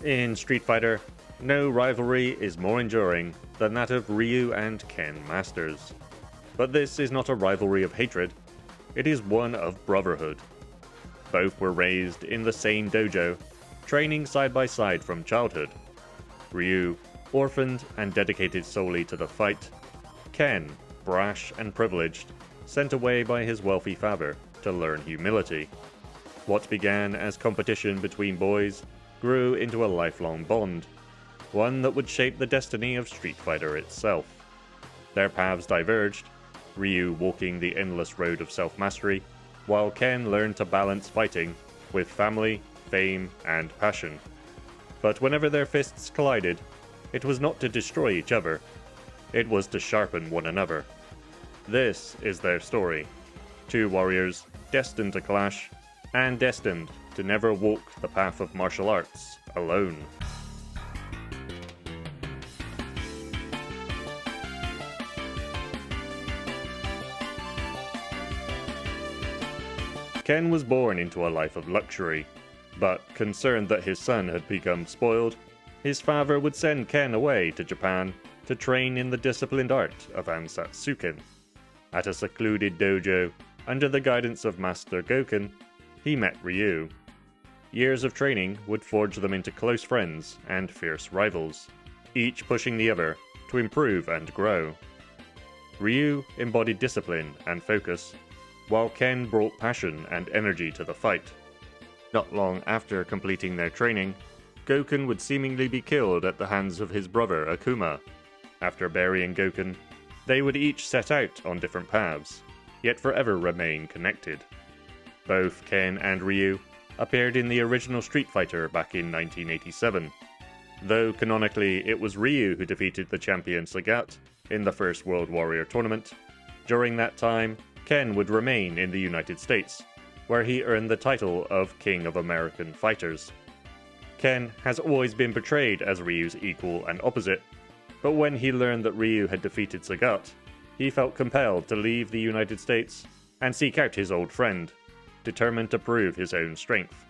In Street Fighter, no rivalry is more enduring than that of Ryu and Ken Masters. But this is not a rivalry of hatred, it is one of brotherhood. Both were raised in the same dojo, training side by side from childhood. Ryu, orphaned and dedicated solely to the fight. Ken, brash and privileged, sent away by his wealthy father to learn humility. What began as competition between boys grew into a lifelong bond, one that would shape the destiny of Street Fighter itself. Their paths diverged, Ryu walking the endless road of self-mastery, while Ken learned to balance fighting with family, fame, and passion. But whenever their fists collided, it was not to destroy each other, it was to sharpen one another. This is their story. Two warriors destined to clash, and destined to never walk the path of martial arts alone. Ken was born into a life of luxury, but concerned that his son had become spoiled, his father would send Ken away to Japan to train in the disciplined art of Ansatsuken. At a secluded dojo, under the guidance of Master Gouken, he met Ryu. Years of training would forge them into close friends and fierce rivals, each pushing the other to improve and grow. Ryu embodied discipline and focus, while Ken brought passion and energy to the fight. Not long after completing their training, Gouken would seemingly be killed at the hands of his brother Akuma. After burying Gouken, they would each set out on different paths, yet forever remain connected. Both Ken and Ryu appeared in the original Street Fighter back in 1987, though canonically it was Ryu who defeated the champion Sagat in the first World Warrior tournament. During that time, Ken would remain in the United States, where he earned the title of King of American Fighters. Ken has always been portrayed as Ryu's equal and opposite, but when he learned that Ryu had defeated Sagat, he felt compelled to leave the United States and seek out his old friend, determined to prove his own strength.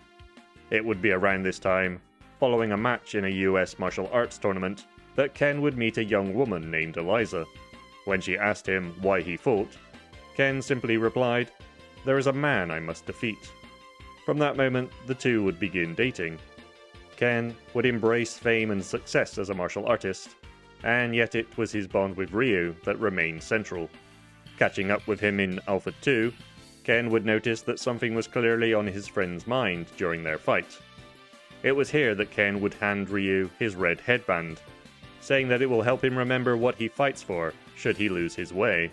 It would be around this time, following a match in a US martial arts tournament, that Ken would meet a young woman named Eliza. When she asked him why he fought, Ken simply replied, "There is a man I must defeat." From that moment, the two would begin dating. Ken would embrace fame and success as a martial artist, and yet it was his bond with Ryu that remained central. Catching up with him in Alpha 2, Ken would notice that something was clearly on his friend's mind during their fight. It was here that Ken would hand Ryu his red headband, saying that it will help him remember what he fights for should he lose his way.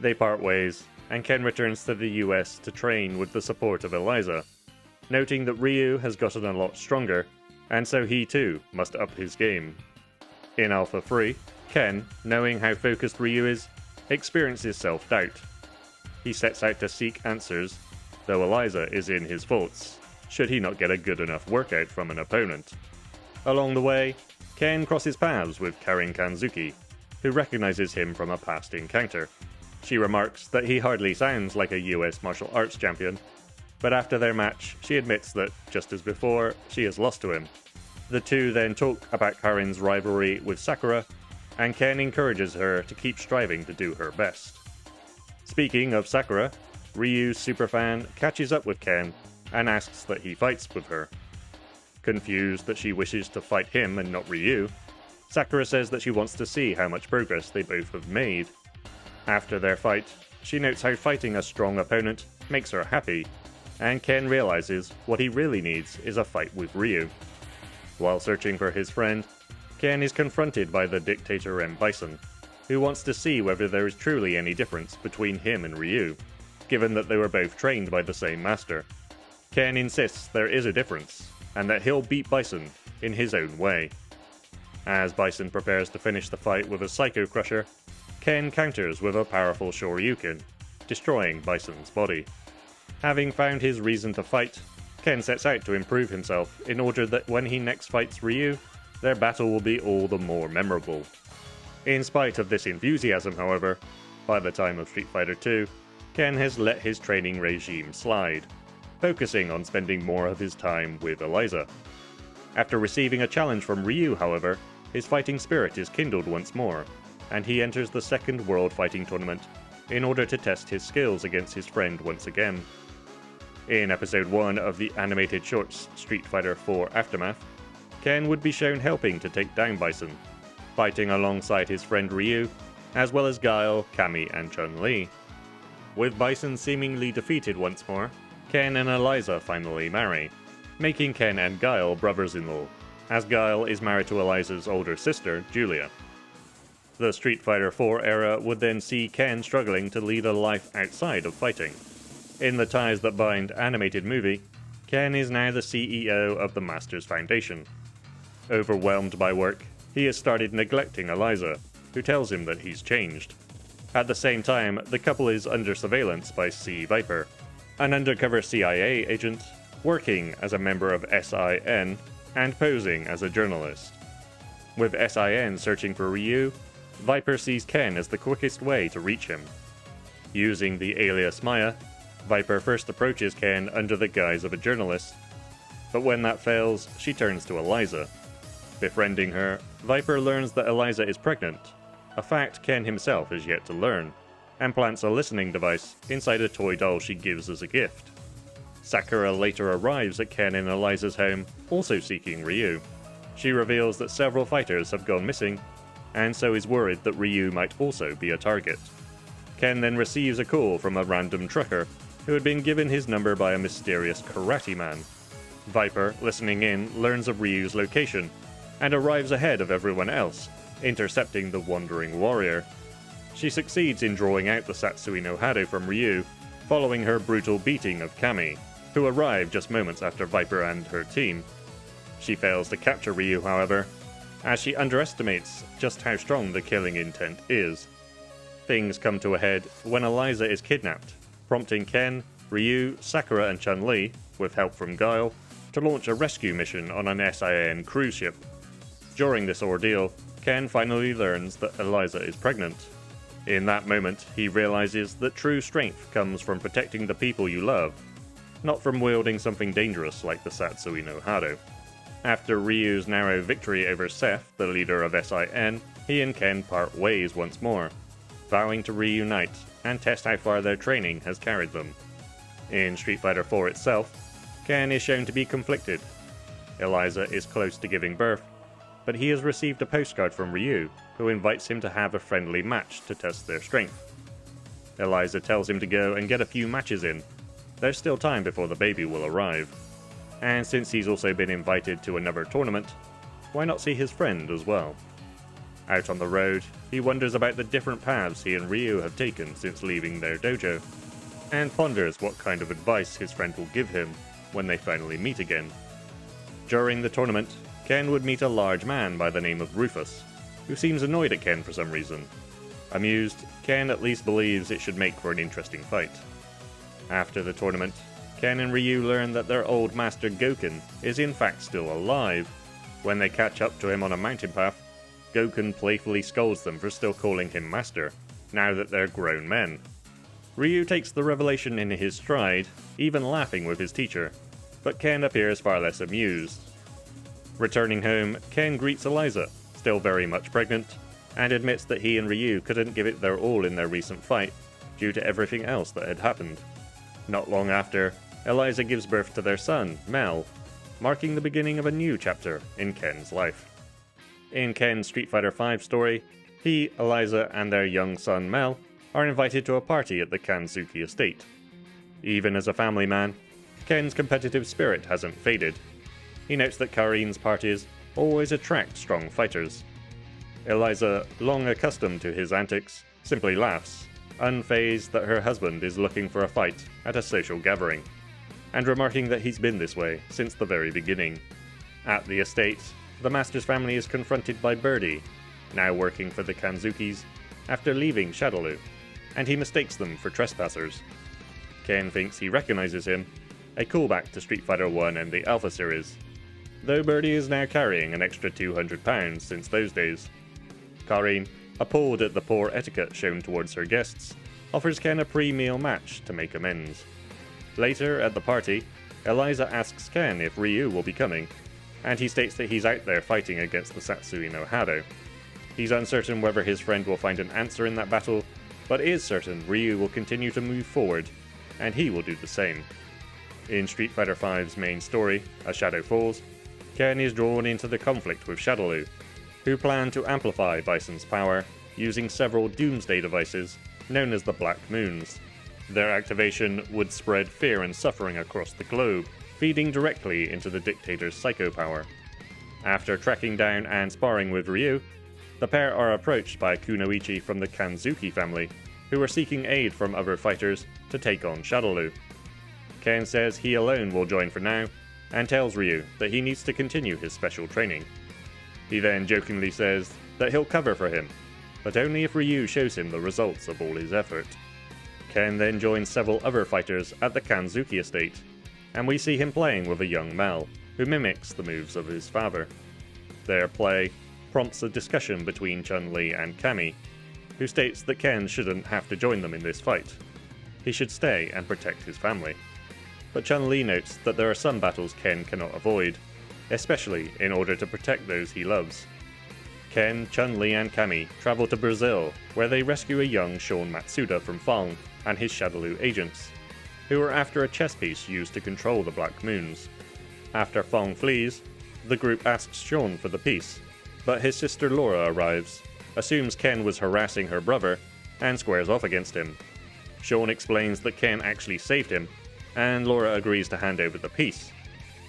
They part ways, and Ken returns to the US to train with the support of Eliza, noting that Ryu has gotten a lot stronger, and so he too must up his game. In Alpha 3, Ken, knowing how focused Ryu is, experiences self-doubt. He sets out to seek answers, though Eliza is in his thoughts, should he not get a good enough workout from an opponent. Along the way, Ken crosses paths with Karin Kanzuki, who recognizes him from a past encounter. She remarks that he hardly sounds like a US martial arts champion, but after their match, she admits that, just as before, she has lost to him. The two then talk about Karin's rivalry with Sakura, and Ken encourages her to keep striving to do her best. Speaking of Sakura, Ryu's superfan catches up with Ken and asks that he fights with her. Confused that she wishes to fight him and not Ryu, Sakura says that she wants to see how much progress they both have made. After their fight, she notes how fighting a strong opponent makes her happy, and Ken realizes what he really needs is a fight with Ryu. While searching for his friend, Ken is confronted by the dictator M. Bison, who wants to see whether there is truly any difference between him and Ryu, given that they were both trained by the same master. Ken insists there is a difference, and that he'll beat Bison in his own way. As Bison prepares to finish the fight with a Psycho Crusher, Ken counters with a powerful Shoryuken, destroying Bison's body. Having found his reason to fight, Ken sets out to improve himself in order that when he next fights Ryu, their battle will be all the more memorable. In spite of this enthusiasm, however, by the time of Street Fighter II, Ken has let his training regime slide, focusing on spending more of his time with Eliza. After receiving a challenge from Ryu, however, his fighting spirit is kindled once more, and he enters the second World Fighting Tournament in order to test his skills against his friend once again. In Episode 1 of the animated shorts Street Fighter IV Aftermath, Ken would be shown helping to take down Bison, fighting alongside his friend Ryu, as well as Guile, Cammy, and Chun-Li. With Bison seemingly defeated once more, Ken and Eliza finally marry, making Ken and Guile brothers-in-law, as Guile is married to Eliza's older sister, Julia. The Street Fighter IV era would then see Ken struggling to lead a life outside of fighting. In the Ties That Bind animated movie, Ken is now the CEO of the Masters Foundation. Overwhelmed by work, he has started neglecting Eliza, who tells him that he's changed. At the same time, the couple is under surveillance by C. Viper, an undercover CIA agent working as a member of SIN and posing as a journalist. With SIN searching for Ryu, Viper sees Ken as the quickest way to reach him. Using the alias Maya, Viper first approaches Ken under the guise of a journalist, but when that fails, she turns to Eliza. Befriending her, Viper learns that Eliza is pregnant, a fact Ken himself is yet to learn, and plants a listening device inside a toy doll she gives as a gift. Sakura later arrives at Ken and Eliza's home, also seeking Ryu. She reveals that several fighters have gone missing, and so is worried that Ryu might also be a target. Ken then receives a call from a random trucker who had been given his number by a mysterious karate man. Viper, listening in, learns of Ryu's location, and arrives ahead of everyone else, intercepting the wandering warrior. She succeeds in drawing out the Satsui no Hado from Ryu, following her brutal beating of Cammy, who arrived just moments after Viper and her team. She fails to capture Ryu, however, as she underestimates just how strong the killing intent is. Things come to a head when Eliza is kidnapped, prompting Ken, Ryu, Sakura, and Chun-Li, with help from Guile, to launch a rescue mission on an SIN cruise ship. During this ordeal, Ken finally learns that Eliza is pregnant. In that moment, he realizes that true strength comes from protecting the people you love, not from wielding something dangerous like the Satsui no Hado. After Ryu's narrow victory over Seth, the leader of SIN, he and Ken part ways once more, vowing to reunite and test how far their training has carried them. In Street Fighter IV itself, Ken is shown to be conflicted. Eliza is close to giving birth, but he has received a postcard from Ryu, who invites him to have a friendly match to test their strength. Eliza tells him to go and get a few matches in. There's still time before the baby will arrive. And since he's also been invited to another tournament, why not see his friend as well? Out on the road, he wonders about the different paths he and Ryu have taken since leaving their dojo, and ponders what kind of advice his friend will give him when they finally meet again. During the tournament, Ken would meet a large man by the name of Rufus, who seems annoyed at Ken for some reason. Amused, Ken at least believes it should make for an interesting fight. After the tournament, Ken and Ryu learn that their old master Gouken is in fact still alive. When they catch up to him on a mountain path, Gouken playfully scolds them for still calling him master, now that they're grown men. Ryu takes the revelation in his stride, even laughing with his teacher, but Ken appears far less amused. Returning home, Ken greets Eliza, still very much pregnant, and admits that he and Ryu couldn't give it their all in their recent fight, due to everything else that had happened. Not long after, Eliza gives birth to their son, Mel, marking the beginning of a new chapter in Ken's life. In Ken's Street Fighter V story, he, Eliza, and their young son Mel are invited to a party at the Kanzuki estate. Even as a family man, Ken's competitive spirit hasn't faded. He notes that Karin's parties always attract strong fighters. Eliza, long accustomed to his antics, simply laughs, unfazed that her husband is looking for a fight at a social gathering, and remarking that he's been this way since the very beginning. At the estate, the Masters family is confronted by Birdie, now working for the Kanzukis, after leaving Shadaloo, and he mistakes them for trespassers. Ken thinks he recognizes him, a callback to Street Fighter I and the Alpha series, though Birdie is now carrying an extra 200 pounds since those days. Karin, appalled at the poor etiquette shown towards her guests, offers Ken a pre-meal match to make amends. Later, at the party, Eliza asks Ken if Ryu will be coming, and he states that he's out there fighting against the Satsui no Hado. He's uncertain whether his friend will find an answer in that battle, but is certain Ryu will continue to move forward, and he will do the same. In Street Fighter V's main story, A Shadow Falls, Ken is drawn into the conflict with Shadaloo, who plan to amplify Bison's power using several doomsday devices known as the Black Moons. Their activation would spread fear and suffering across the globe, feeding directly into the dictator's psycho power. After tracking down and sparring with Ryu, the pair are approached by Kunoichi from the Kanzuki family, who are seeking aid from other fighters to take on Shadaloo. Ken says he alone will join for now, and tells Ryu that he needs to continue his special training. He then jokingly says that he'll cover for him, but only if Ryu shows him the results of all his effort. Ken then joins several other fighters at the Kanzuki estate, and we see him playing with a young Mal, who mimics the moves of his father. Their play prompts a discussion between Chun-Li and Cammy, who states that Ken shouldn't have to join them in this fight. He should stay and protect his family. But Chun-Li notes that there are some battles Ken cannot avoid, especially in order to protect those he loves. Ken, Chun-Li and Cammy travel to Brazil, where they rescue a young Sean Matsuda from Fong and his Shadaloo agents, who are after a chess piece used to control the Black Moons. After Fong flees, the group asks Sean for the piece, but his sister Laura arrives, assumes Ken was harassing her brother, and squares off against him. Sean explains that Ken actually saved him, and Laura agrees to hand over the piece,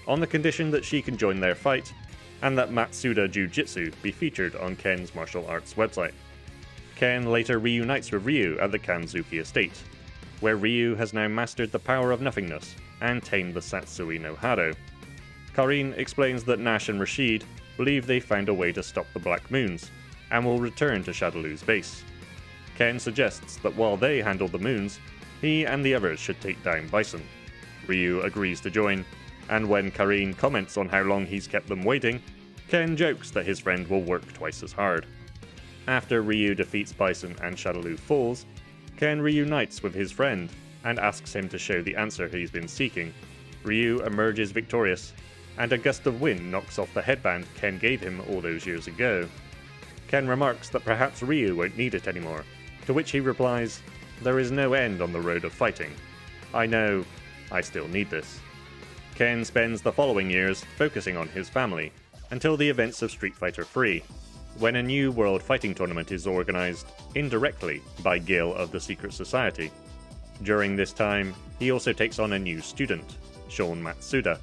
on the condition that she can join their fight, and that Matsuda Jiu-Jitsu be featured on Ken's martial arts website. Ken later reunites with Ryu at the Kanzuki estate, where Ryu has now mastered the power of nothingness and tamed the Satsui no Hado. Karin explains that Nash and Rashid believe they found a way to stop the Black Moons, and will return to Shadaloo's base. Ken suggests that while they handle the moons, he and the others should take down Bison. Ryu agrees to join, and when Karin comments on how long he's kept them waiting, Ken jokes that his friend will work twice as hard. After Ryu defeats Bison and Shadaloo falls, Ken reunites with his friend and asks him to show the answer he's been seeking. Ryu emerges victorious, and a gust of wind knocks off the headband Ken gave him all those years ago. Ken remarks that perhaps Ryu won't need it anymore, to which he replies, "There is no end on the road of fighting. I know I still need this." Ken spends the following years focusing on his family, until the events of Street Fighter III, when a new World Fighting Tournament is organized, indirectly, by Gil of the Secret Society. During this time, he also takes on a new student, Sean Matsuda,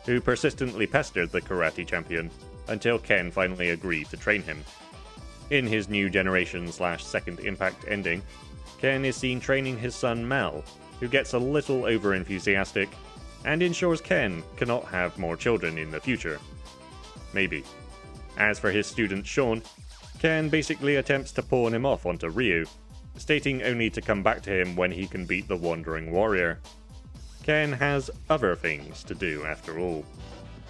who persistently pestered the karate champion, until Ken finally agreed to train him. In his New Generation/Second Impact ending, Ken is seen training his son Mal, who gets a little over-enthusiastic, and ensures Ken cannot have more children in the future. Maybe. As for his student Sean, Ken basically attempts to pawn him off onto Ryu, stating only to come back to him when he can beat the Wandering Warrior. Ken has other things to do after all.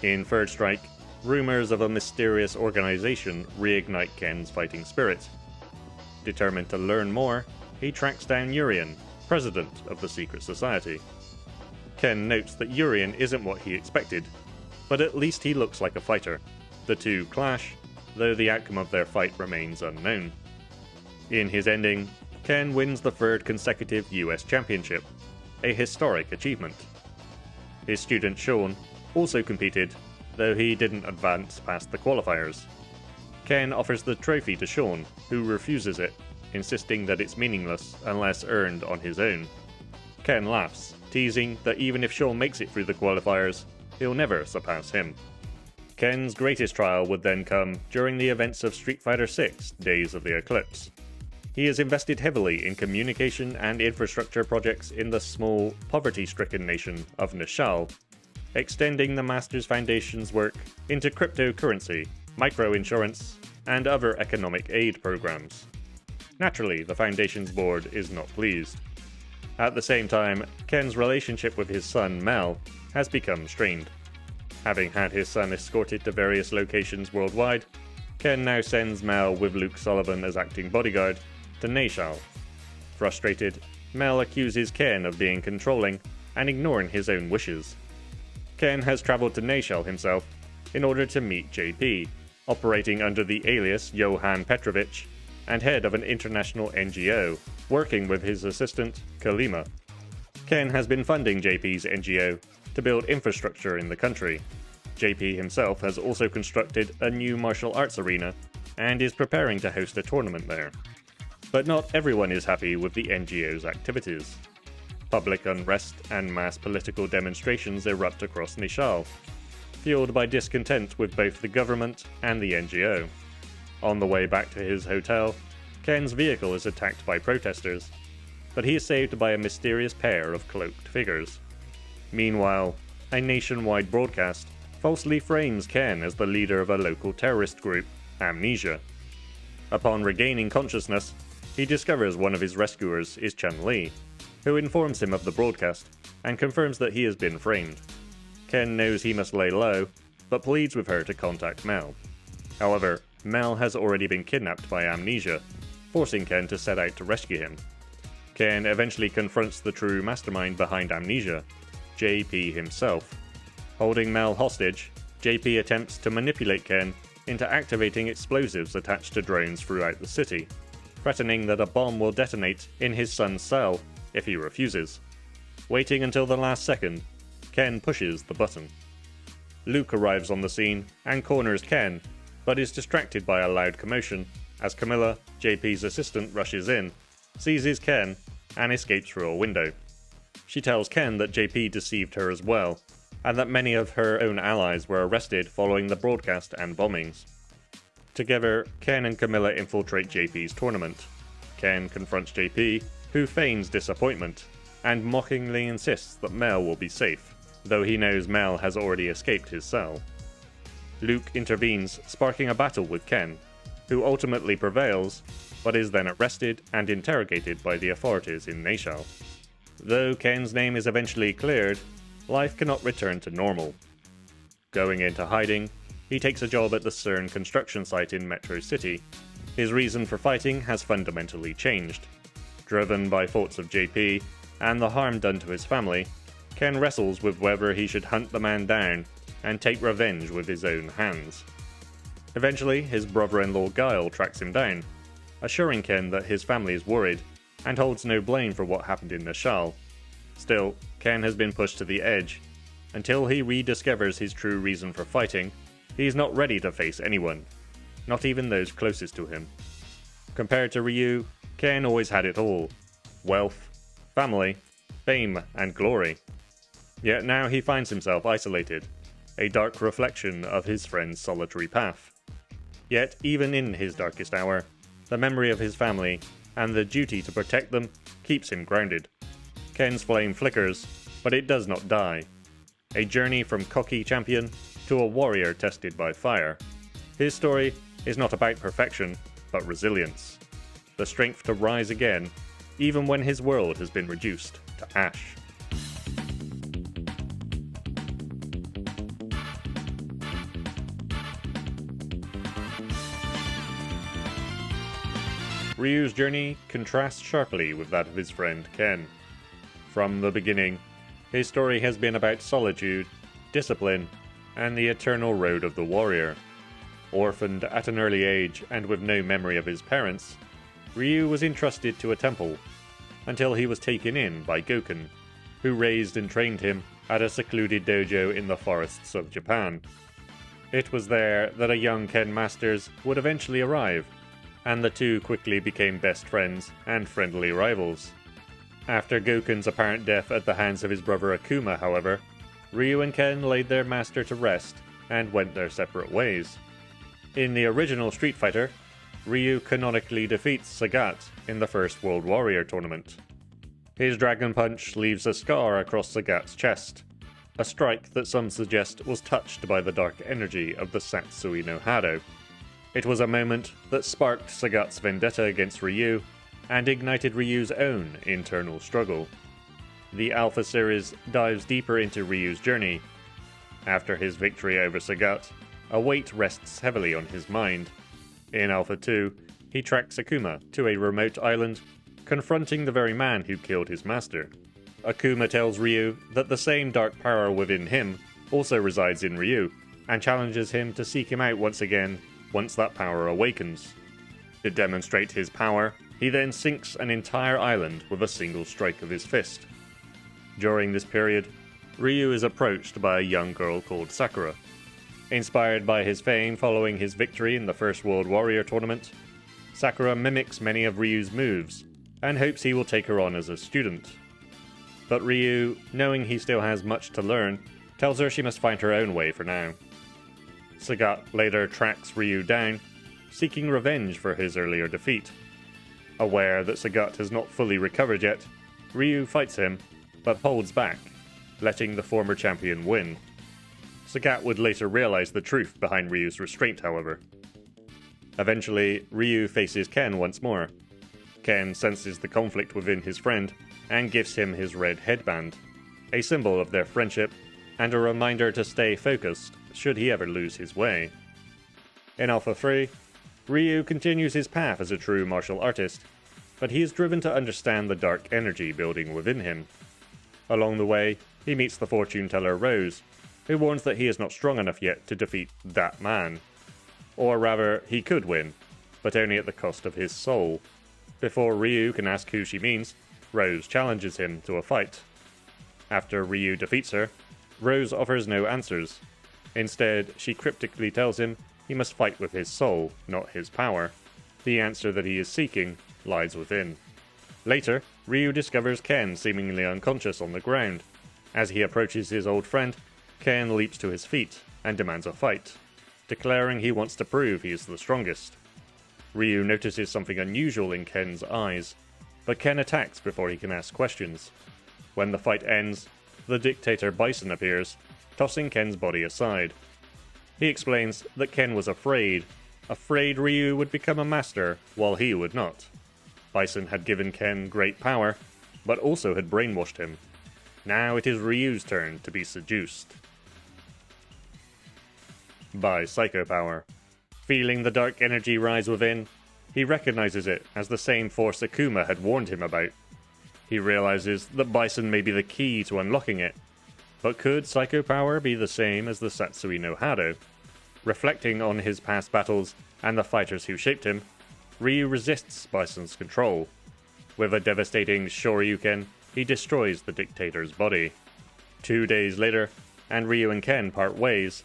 In Third Strike, rumors of a mysterious organization reignite Ken's fighting spirit. Determined to learn more, he tracks down Urien, president of the Secret Society. Ken notes that Urien isn't what he expected, but at least he looks like a fighter. The two clash, though the outcome of their fight remains unknown. In his ending, Ken wins the third consecutive US Championship, a historic achievement. His student Sean also competed, though he didn't advance past the qualifiers. Ken offers the trophy to Sean, who refuses it, insisting that it's meaningless unless earned on his own. Ken laughs, teasing that even if Sean makes it through the qualifiers, he'll never surpass him. Ken's greatest trial would then come during the events of Street Fighter VI Days of the Eclipse. He has invested heavily in communication and infrastructure projects in the small, poverty-stricken nation of Nishal, extending the Masters Foundation's work into cryptocurrency, microinsurance, and other economic aid programs. Naturally, the Foundation's board is not pleased. At the same time, Ken's relationship with his son, Mal, has become strained. Having had his son escorted to various locations worldwide, Ken now sends Mal with Luke Sullivan as acting bodyguard to Nashal. Frustrated, Mal accuses Ken of being controlling and ignoring his own wishes. Ken has travelled to Nashal himself, in order to meet JP, operating under the alias Johan Petrovich, and head of an international NGO, working with his assistant, Kalima. Ken has been funding JP's NGO to build infrastructure in the country. JP himself has also constructed a new martial arts arena and is preparing to host a tournament there. But not everyone is happy with the NGO's activities. Public unrest and mass political demonstrations erupt across Nishal, fueled by discontent with both the government and the NGO. On the way back to his hotel, Ken's vehicle is attacked by protesters, but he is saved by a mysterious pair of cloaked figures. Meanwhile, a nationwide broadcast falsely frames Ken as the leader of a local terrorist group, Amnesia. Upon regaining consciousness, he discovers one of his rescuers is Chun-Li, who informs him of the broadcast and confirms that he has been framed. Ken knows he must lay low, but pleads with her to contact Mel. However, Mel has already been kidnapped by Amnesia, forcing Ken to set out to rescue him. Ken eventually confronts the true mastermind behind Amnesia, JP himself. Holding Mel hostage, JP attempts to manipulate Ken into activating explosives attached to drones throughout the city, threatening that a bomb will detonate in his son's cell if he refuses. Waiting until the last second, Ken pushes the button. Luke arrives on the scene and corners Ken, but is distracted by a loud commotion as Camilla, JP's assistant, rushes in, seizes Ken, and escapes through a window. She tells Ken that JP deceived her as well, and that many of her own allies were arrested following the broadcast and bombings. Together, Ken and Camilla infiltrate JP's tournament. Ken confronts JP, who feigns disappointment, and mockingly insists that Mel will be safe, though he knows Mel has already escaped his cell. Luke intervenes, sparking a battle with Ken, who ultimately prevails, but is then arrested and interrogated by the authorities in Nashal. Though Ken's name is eventually cleared, life cannot return to normal. Going into hiding, he takes a job at the CERN construction site in Metro City. His reason for fighting has fundamentally changed. Driven by thoughts of JP and the harm done to his family, Ken wrestles with whether he should hunt the man down and take revenge with his own hands. Eventually, his brother-in-law Guile tracks him down, assuring Ken that his family is worried and holds no blame for what happened in Nashal. Still, Ken has been pushed to the edge. Until he rediscovers his true reason for fighting, he is not ready to face anyone, not even those closest to him. Compared to Ryu, Ken always had it all: wealth, family, fame, and glory. Yet now he finds himself isolated, a dark reflection of his friend's solitary path. Yet, even in his darkest hour, the memory of his family and the duty to protect them keeps him grounded. Ken's flame flickers, but it does not die. A journey from cocky champion to a warrior tested by fire. His story is not about perfection, but resilience. The strength to rise again, even when his world has been reduced to ash. Ryu's journey contrasts sharply with that of his friend Ken. From the beginning, his story has been about solitude, discipline, and the eternal road of the warrior. Orphaned at an early age and with no memory of his parents, Ryu was entrusted to a temple, until he was taken in by Gouken, who raised and trained him at a secluded dojo in the forests of Japan. It was there that a young Ken Masters would eventually arrive, and the two quickly became best friends and friendly rivals. After Gouken's apparent death at the hands of his brother Akuma, however, Ryu and Ken laid their master to rest and went their separate ways. In the original Street Fighter, Ryu canonically defeats Sagat in the first World Warrior tournament. His Dragon Punch leaves a scar across Sagat's chest, a strike that some suggest was touched by the dark energy of the Satsui no Hado. It was a moment that sparked Sagat's vendetta against Ryu and ignited Ryu's own internal struggle. The Alpha series dives deeper into Ryu's journey. After his victory over Sagat, a weight rests heavily on his mind. In Alpha 2, he tracks Akuma to a remote island, confronting the very man who killed his master. Akuma tells Ryu that the same dark power within him also resides in Ryu, and challenges him to seek him out once again once that power awakens. To demonstrate his power, he then sinks an entire island with a single strike of his fist. During this period, Ryu is approached by a young girl called Sakura. Inspired by his fame following his victory in the First World Warrior Tournament, Sakura mimics many of Ryu's moves and hopes he will take her on as a student. But Ryu, knowing he still has much to learn, tells her she must find her own way for now. Sagat later tracks Ryu down, seeking revenge for his earlier defeat. Aware that Sagat has not fully recovered yet, Ryu fights him, but holds back, letting the former champion win. Sagat would later realize the truth behind Ryu's restraint, however. Eventually, Ryu faces Ken once more. Ken senses the conflict within his friend and gives him his red headband, a symbol of their friendship and a reminder to stay focused should he ever lose his way. In Alpha 3, Ryu continues his path as a true martial artist, but he is driven to understand the dark energy building within him. Along the way, he meets the fortune teller Rose, who warns that he is not strong enough yet to defeat that man. Or rather, he could win, but only at the cost of his soul. Before Ryu can ask who she means, Rose challenges him to a fight. After Ryu defeats her, Rose offers no answers. Instead, she cryptically tells him he must fight with his soul, not his power. The answer that he is seeking lies within. Later, Ryu discovers Ken seemingly unconscious on the ground. As he approaches his old friend, Ken leaps to his feet and demands a fight, declaring he wants to prove he is the strongest. Ryu notices something unusual in Ken's eyes, but Ken attacks before he can ask questions. When the fight ends, the dictator Bison appears, tossing Ken's body aside. He explains that Ken was afraid Ryu would become a master while he would not. Bison had given Ken great power, but also had brainwashed him. Now it is Ryu's turn to be seduced. By Psycho Power. Feeling the dark energy rise within, he recognizes it as the same force Akuma had warned him about. He realizes that Bison may be the key to unlocking it, but could Psycho Power be the same as the Satsui no Hado? Reflecting on his past battles and the fighters who shaped him, Ryu resists Bison's control. With a devastating Shoryuken, he destroys the dictator's body. 2 days later, and Ryu and Ken part ways.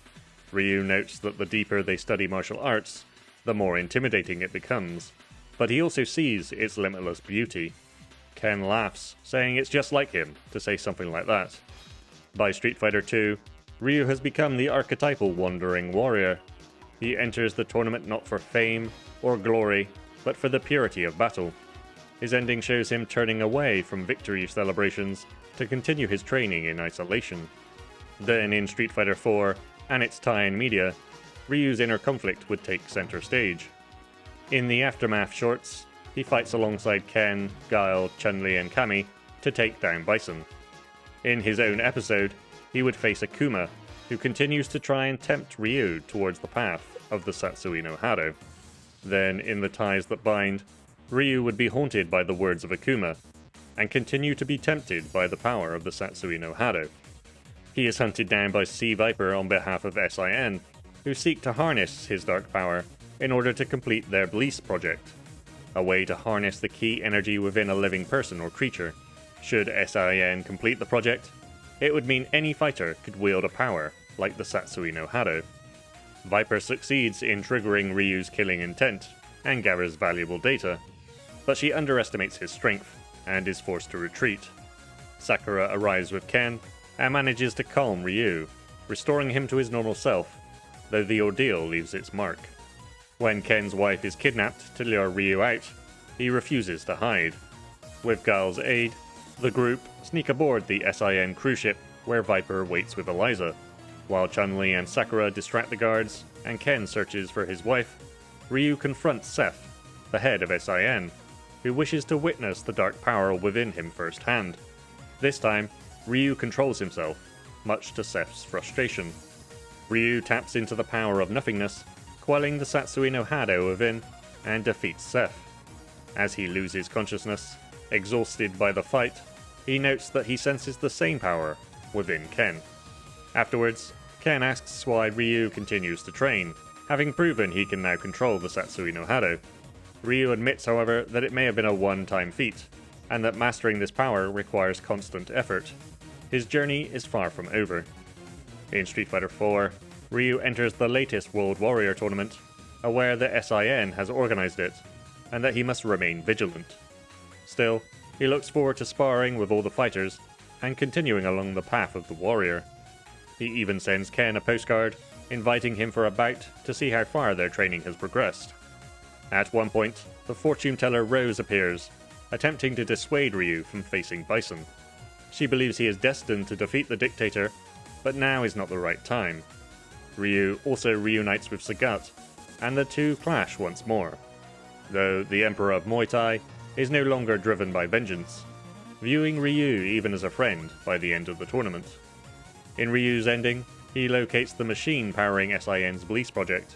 Ryu notes that the deeper they study martial arts, the more intimidating it becomes, but he also sees its limitless beauty. Ken laughs, saying it's just like him to say something like that. By Street Fighter II, Ryu has become the archetypal wandering warrior. He enters the tournament not for fame or glory, but for the purity of battle. His ending shows him turning away from victory celebrations to continue his training in isolation. Then in Street Fighter IV and its tie-in media, Ryu's inner conflict would take center stage. In the Aftermath shorts, he fights alongside Ken, Guile, Chun-Li and Cammy to take down Bison. In his own episode, he would face Akuma, who continues to try and tempt Ryu towards the path of the Satsui no Hado. Then, in The Ties That Bind, Ryu would be haunted by the words of Akuma, and continue to be tempted by the power of the Satsui no Hado. He is hunted down by Sea Viper on behalf of SIN, who seek to harness his dark power in order to complete their Blease project, a way to harness the key energy within a living person or creature. Should SIN complete the project, it would mean any fighter could wield a power like the Satsui no Hado. Viper succeeds in triggering Ryu's killing intent and gathers valuable data, but she underestimates his strength and is forced to retreat. Sakura arrives with Ken and manages to calm Ryu, restoring him to his normal self, though the ordeal leaves its mark. When Ken's wife is kidnapped to lure Ryu out, he refuses to hide. With Guile's aid, the group sneak aboard the SIN cruise ship where Viper waits with Eliza. While Chun-Li and Sakura distract the guards and Ken searches for his wife, Ryu confronts Seth, the head of SIN, who wishes to witness the dark power within him firsthand. This time, Ryu controls himself, much to Seth's frustration. Ryu taps into the power of nothingness, quelling the Satsui no Hado within, and defeats Seth. As he loses consciousness, exhausted by the fight, he notes that he senses the same power within Ken. Afterwards, Ken asks why Ryu continues to train, having proven he can now control the Satsui no Hado. Ryu admits, however, that it may have been a one-time feat, and that mastering this power requires constant effort. His journey is far from over. In Street Fighter IV, Ryu enters the latest World Warrior tournament, aware that SIN has organized it, and that he must remain vigilant. Still, he looks forward to sparring with all the fighters, and continuing along the path of the warrior. He even sends Ken a postcard, inviting him for a bout to see how far their training has progressed. At one point, the fortune teller Rose appears, attempting to dissuade Ryu from facing Bison. She believes he is destined to defeat the dictator, but now is not the right time. Ryu also reunites with Sagat, and the two clash once more, though the Emperor of Muay Thai is no longer driven by vengeance, viewing Ryu even as a friend by the end of the tournament. In Ryu's ending, he locates the machine powering SIN's Bliss project.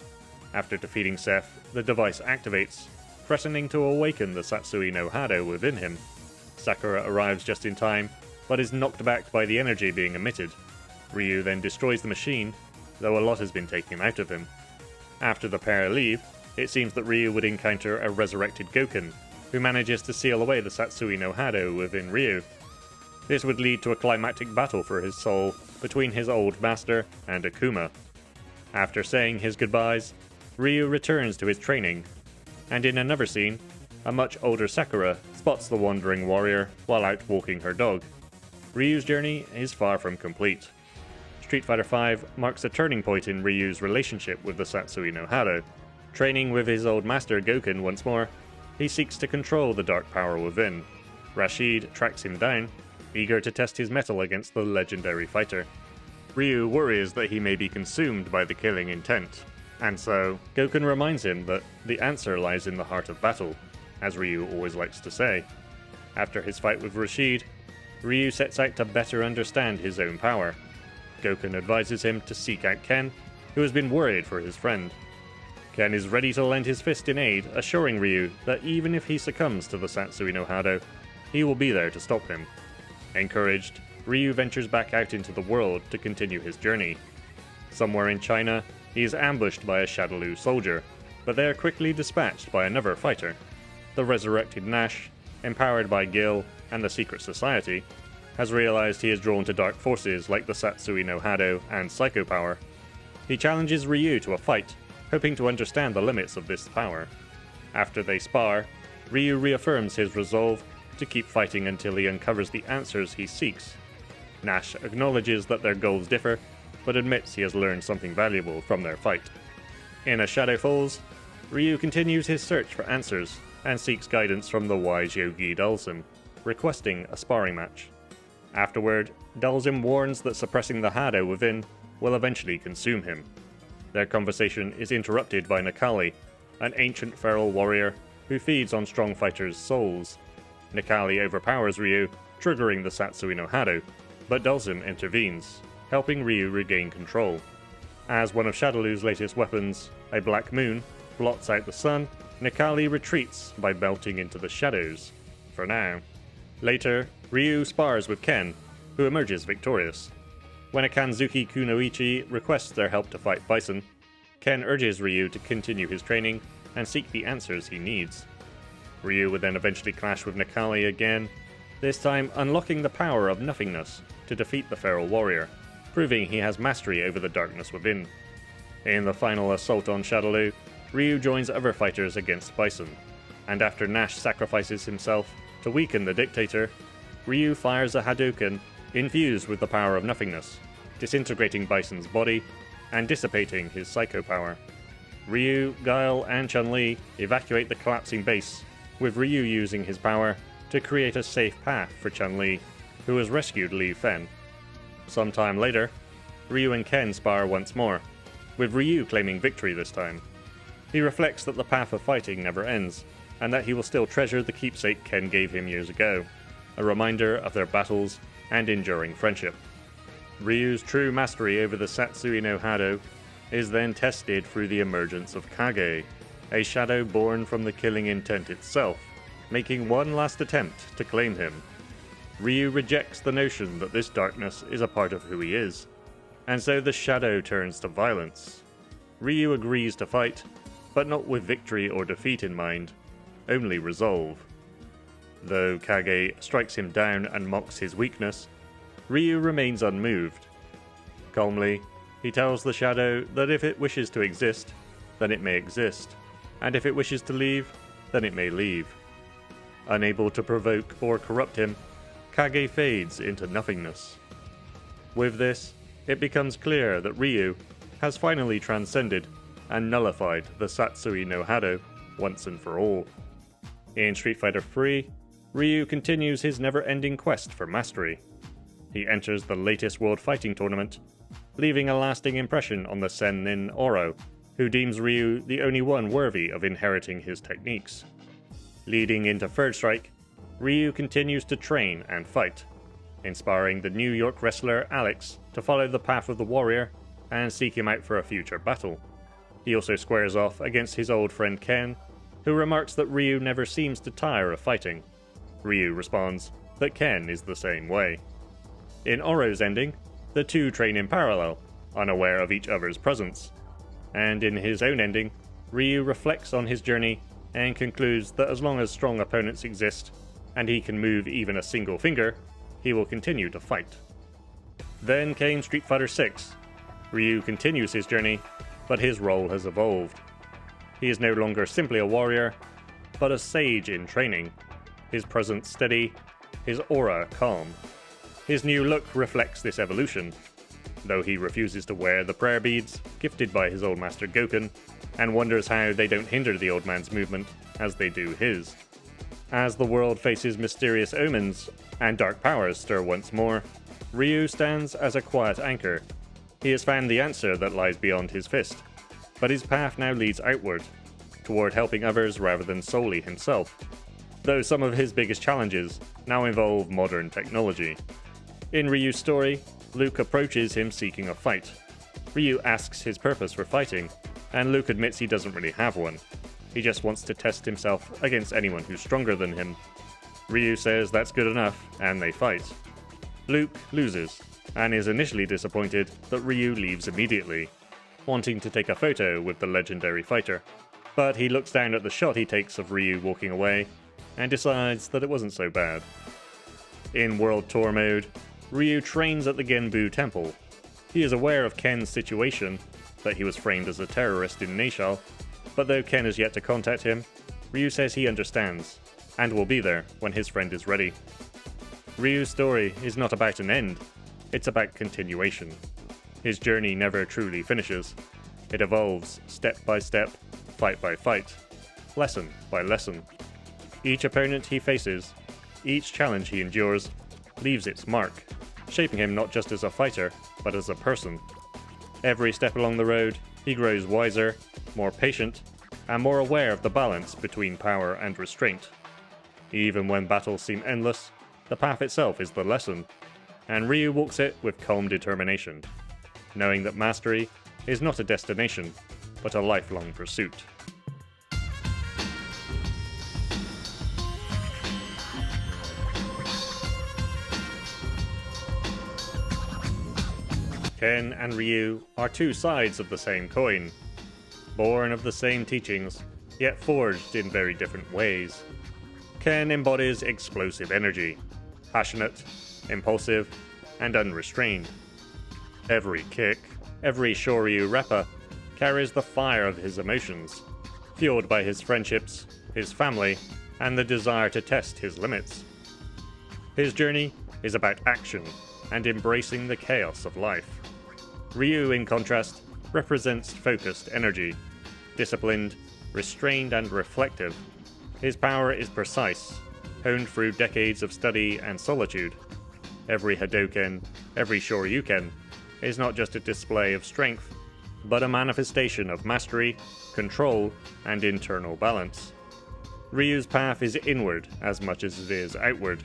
After defeating Seth, the device activates, threatening to awaken the Satsui no Hado within him. Sakura arrives just in time, but is knocked back by the energy being emitted. Ryu then destroys the machine, though a lot has been taken out of him. After the pair leave, it seems that Ryu would encounter a resurrected Gouken, who manages to seal away the Satsui no Hado within Ryu. This would lead to a climactic battle for his soul between his old master and Akuma. After saying his goodbyes, Ryu returns to his training, and in another scene, a much older Sakura spots the wandering warrior while out walking her dog. Ryu's journey is far from complete. Street Fighter V marks a turning point in Ryu's relationship with the Satsui no Hado. Training with his old master Gouken once more, he seeks to control the dark power within. Rashid tracks him down, eager to test his mettle against the legendary fighter. Ryu worries that he may be consumed by the killing intent, and so Gouken reminds him that the answer lies in the heart of battle, as Ryu always likes to say. After his fight with Rashid, Ryu sets out to better understand his own power. Gouken advises him to seek out Ken, who has been worried for his friend. Ken is ready to lend his fist in aid, assuring Ryu that even if he succumbs to the Satsui no Hado, he will be there to stop him. Encouraged, Ryu ventures back out into the world to continue his journey. Somewhere in China, he is ambushed by a Shadaloo soldier, but they are quickly dispatched by another fighter. The resurrected Nash, empowered by Gil and the Secret Society, has realized he is drawn to dark forces like the Satsui no Hado and Psycho Power. He challenges Ryu to a fight, hoping to understand the limits of this power. After they spar, Ryu reaffirms his resolve to keep fighting until he uncovers the answers he seeks. Nash acknowledges that their goals differ, but admits he has learned something valuable from their fight. In A Shadow Falls, Ryu continues his search for answers and seeks guidance from the wise Yogi Dhalsim, requesting a sparring match. Afterward, Dhalsim warns that suppressing the Hado within will eventually consume him. Their conversation is interrupted by Necalli, an ancient feral warrior who feeds on strong fighters' souls. Necalli overpowers Ryu, triggering the Satsui no Hado, but Dhalsim intervenes, helping Ryu regain control. As one of Shadaloo's latest weapons, a black moon, blots out the sun, Necalli retreats by melting into the shadows, for now. Later, Ryu spars with Ken, who emerges victorious. When a Kanzuki Kunoichi requests their help to fight Bison, Ken urges Ryu to continue his training and seek the answers he needs. Ryu would then eventually clash with Necalli again, this time unlocking the power of nothingness to defeat the feral warrior, proving he has mastery over the darkness within. In the final assault on Shadaloo, Ryu joins other fighters against Bison, and after Nash sacrifices himself to weaken the dictator, Ryu fires a Hadouken infused with the power of nothingness, disintegrating Bison's body and dissipating his psycho power. Ryu, Guile, and Chun-Li evacuate the collapsing base, with Ryu using his power to create a safe path for Chun-Li, who has rescued Li Fen. Sometime later, Ryu and Ken spar once more, with Ryu claiming victory this time. He reflects that the path of fighting never ends, and that he will still treasure the keepsake Ken gave him years ago, a reminder of their battles and enduring friendship. Ryu's true mastery over the Satsui no Hado is then tested through the emergence of Kage, a shadow born from the killing intent itself, making one last attempt to claim him. Ryu rejects the notion that this darkness is a part of who he is. And so the shadow turns to violence. Ryu agrees to fight, but not with victory or defeat in mind, only resolve. Though Kage strikes him down and mocks his weakness, Ryu remains unmoved. Calmly, he tells the shadow that if it wishes to exist, then it may exist, and if it wishes to leave, then it may leave. Unable to provoke or corrupt him, Kage fades into nothingness. With this, it becomes clear that Ryu has finally transcended and nullified the Satsui no Hado once and for all. In Street Fighter III, Ryu continues his never-ending quest for mastery. He enters the latest World Fighting Tournament, leaving a lasting impression on the Sennin Oro, who deems Ryu the only one worthy of inheriting his techniques. Leading into Third Strike, Ryu continues to train and fight, inspiring the New York wrestler Alex to follow the path of the warrior and seek him out for a future battle. He also squares off against his old friend Ken, who remarks that Ryu never seems to tire of fighting. Ryu responds that Ken is the same way. In Oro's ending, the two train in parallel, unaware of each other's presence. And in his own ending, Ryu reflects on his journey and concludes that as long as strong opponents exist, and he can move even a single finger, he will continue to fight. Then came Street Fighter VI. Ryu continues his journey, but his role has evolved. He is no longer simply a warrior, but a sage in training, his presence steady, his aura calm. His new look reflects this evolution, though he refuses to wear the prayer beads gifted by his old master Gouken, and wonders how they don't hinder the old man's movement as they do his. As the world faces mysterious omens and dark powers stir once more, Ryu stands as a quiet anchor. He has found the answer that lies beyond his fist, but his path now leads outward, toward helping others rather than solely himself, though some of his biggest challenges now involve modern technology. In Ryu's story, Luke approaches him seeking a fight. Ryu asks his purpose for fighting, and Luke admits he doesn't really have one. He just wants to test himself against anyone who's stronger than him. Ryu says that's good enough, and they fight. Luke loses, and is initially disappointed that Ryu leaves immediately, wanting to take a photo with the legendary fighter. But he looks down at the shot he takes of Ryu walking away, and decides that it wasn't so bad. In World Tour mode, Ryu trains at the Genbu Temple. He is aware of Ken's situation, that he was framed as a terrorist in Neishal, but though Ken has yet to contact him, Ryu says he understands, and will be there when his friend is ready. Ryu's story is not about an end, it's about continuation. His journey never truly finishes. It evolves step by step, fight by fight, lesson by lesson. Each opponent he faces, each challenge he endures, leaves its mark, shaping him not just as a fighter, but as a person. Every step along the road, he grows wiser, more patient, and more aware of the balance between power and restraint. Even when battles seem endless, the path itself is the lesson, and Ryu walks it with calm determination, knowing that mastery is not a destination, but a lifelong pursuit. Ken and Ryu are two sides of the same coin, born of the same teachings, yet forged in very different ways. Ken embodies explosive energy, passionate, impulsive, and unrestrained. Every kick, every Shoryu Reppa carries the fire of his emotions, fueled by his friendships, his family, and the desire to test his limits. His journey is about action and embracing the chaos of life. Ryu, in contrast, represents focused energy, disciplined, restrained, and reflective. His power is precise, honed through decades of study and solitude. Every Hadouken, every Shoryuken, is not just a display of strength, but a manifestation of mastery, control, and internal balance. Ryu's path is inward as much as it is outward.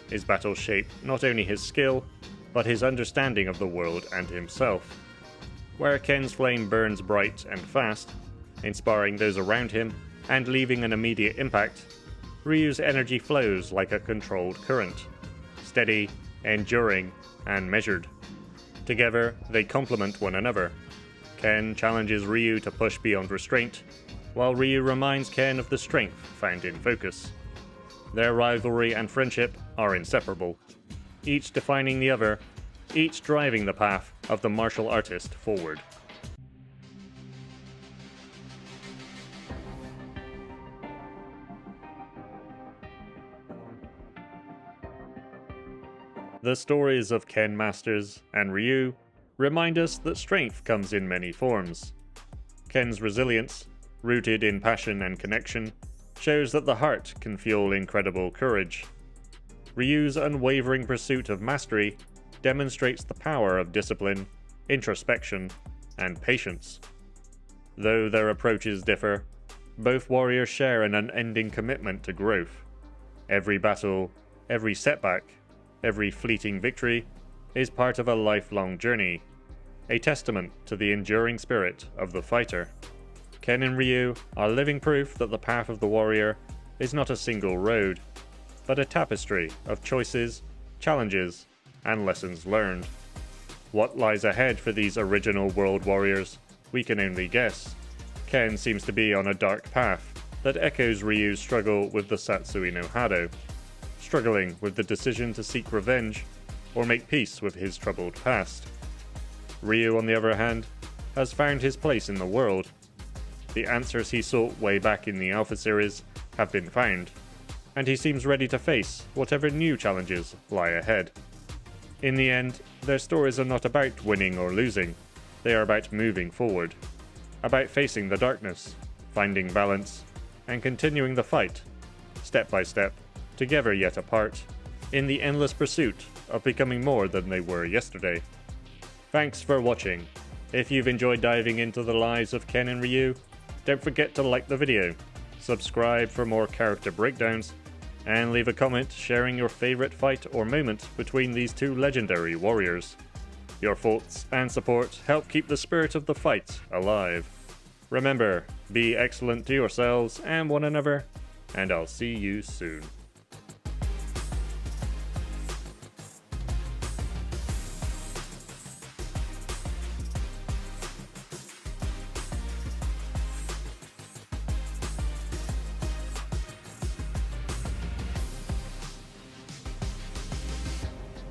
His battles shape not only his skill, but his understanding of the world and himself. Where Ken's flame burns bright and fast, inspiring those around him and leaving an immediate impact, Ryu's energy flows like a controlled current, steady, enduring, and measured. Together, they complement one another. Ken challenges Ryu to push beyond restraint, while Ryu reminds Ken of the strength found in focus. Their rivalry and friendship are inseparable, each defining the other, each driving the path of the martial artist forward. The stories of Ken Masters and Ryu remind us that strength comes in many forms. Ken's resilience, rooted in passion and connection, shows that the heart can fuel incredible courage. Ryu's unwavering pursuit of mastery demonstrates the power of discipline, introspection, and patience. Though their approaches differ, both warriors share an unending commitment to growth. Every battle, every setback, every fleeting victory is part of a lifelong journey, a testament to the enduring spirit of the fighter. Ken and Ryu are living proof that the path of the warrior is not a single road, but a tapestry of choices, challenges, and lessons learned. What lies ahead for these original world warriors, we can only guess. Ken seems to be on a dark path that echoes Ryu's struggle with the Satsui no Hado, struggling with the decision to seek revenge or make peace with his troubled past. Ryu, on the other hand, has found his place in the world. The answers he sought way back in the Alpha series have been found, and he seems ready to face whatever new challenges lie ahead. In the end, their stories are not about winning or losing, they are about moving forward, about facing the darkness, finding balance, and continuing the fight, step by step, together yet apart, in the endless pursuit of becoming more than they were yesterday. Thanks for watching. If you've enjoyed diving into the lives of Ken and Ryu, don't forget to like the video, subscribe for more character breakdowns, and leave a comment sharing your favourite fight or moment between these two legendary warriors. Your thoughts and support help keep the spirit of the fight alive. Remember, be excellent to yourselves and one another, and I'll see you soon.